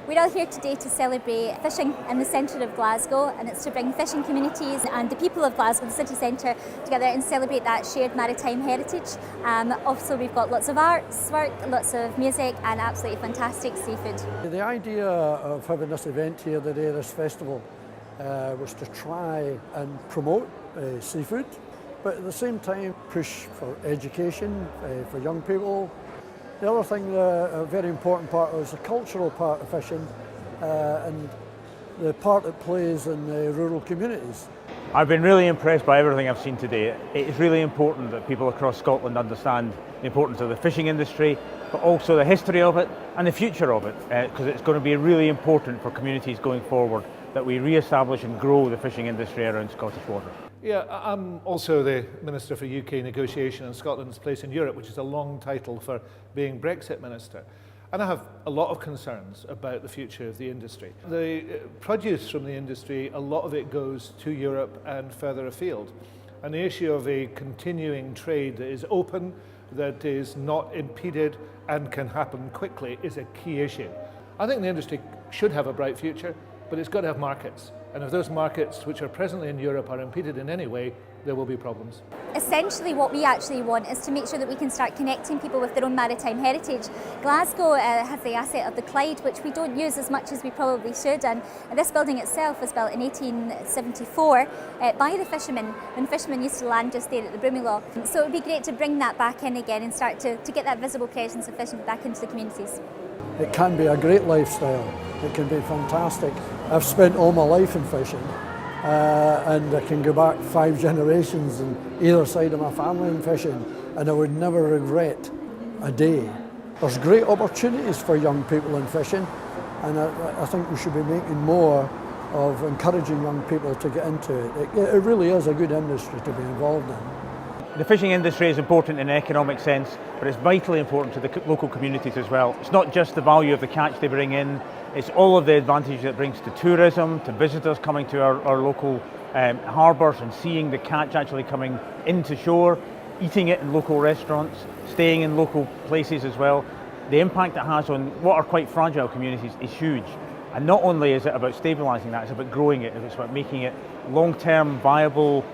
We're all here today to celebrate fishing in the centre of Glasgow, and it's to bring fishing communities and the people of Glasgow, the city centre, together and celebrate that shared maritime heritage. Also, we've got lots of arts work, lots of music and absolutely fantastic seafood. The idea of having this event here today, this festival, was to try and promote seafood, but at the same time push for education for young people. The other thing, a very important part, is the cultural part of fishing and the part it plays in the rural communities. I've been really impressed by everything I've seen today. It is really important that people across Scotland understand the importance of the fishing industry, but also the history of it and the future of it, because it's going to be really important for communities going forward that we re-establish and grow the fishing industry around Scottish waters. Yeah, I'm also the Minister for UK Negotiation and Scotland's Place in Europe, which is a long title for being Brexit Minister. And I have a lot of concerns about the future of the industry. The produce from the industry, a lot of it goes to Europe and further afield. And the issue of a continuing trade that is open, that is not impeded and can happen quickly is a key issue. I think the industry should have a bright future, but it's got to have markets. And if those markets, which are presently in Europe, are impeded in any way, there will be problems. Essentially what we actually want is to make sure that we can start connecting people with their own maritime heritage. Glasgow has the asset of the Clyde, which we don't use as much as we probably should, and this building itself was built in 1874 by the fishermen, when fishermen used to land just there at the Broomielaw. So it would be great to bring that back in again and start to get that visible presence of fishing back into the communities. It can be a great lifestyle, it can be fantastic. I've spent all my life in fishing and I can go back 5 generations on either side of my family in fishing, and I would never regret a day. There's great opportunities for young people in fishing, and I think we should be making more of encouraging young people to get into it. It really is a good industry to be involved in. The fishing industry is important in an economic sense, but it's vitally important to the local communities as well. It's not just the value of the catch they bring in, it's all of the advantages it brings to tourism, to visitors coming to our local harbours and seeing the catch actually coming into shore, eating it in local restaurants, staying in local places as well. The impact it has on what are quite fragile communities is huge. And not only is it about stabilising that, it's about growing it, it's about making it long-term viable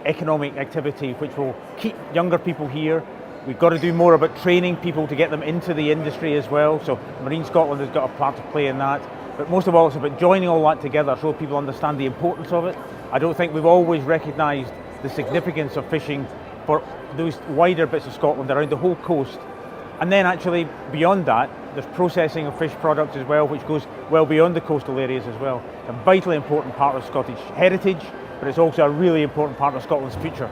economic activity which will keep younger people here. We've got to do more about training people to get them into the industry as well, so Marine Scotland has got a part to play in that. But most of all, it's about joining all that together so people understand the importance of it. I don't think we've always recognised the significance of fishing for those wider bits of Scotland around the whole coast. And then actually beyond that, there's processing of fish products as well, which goes well beyond the coastal areas as well. It's a vitally important part of Scottish heritage, but it's also a really important part of Scotland's future.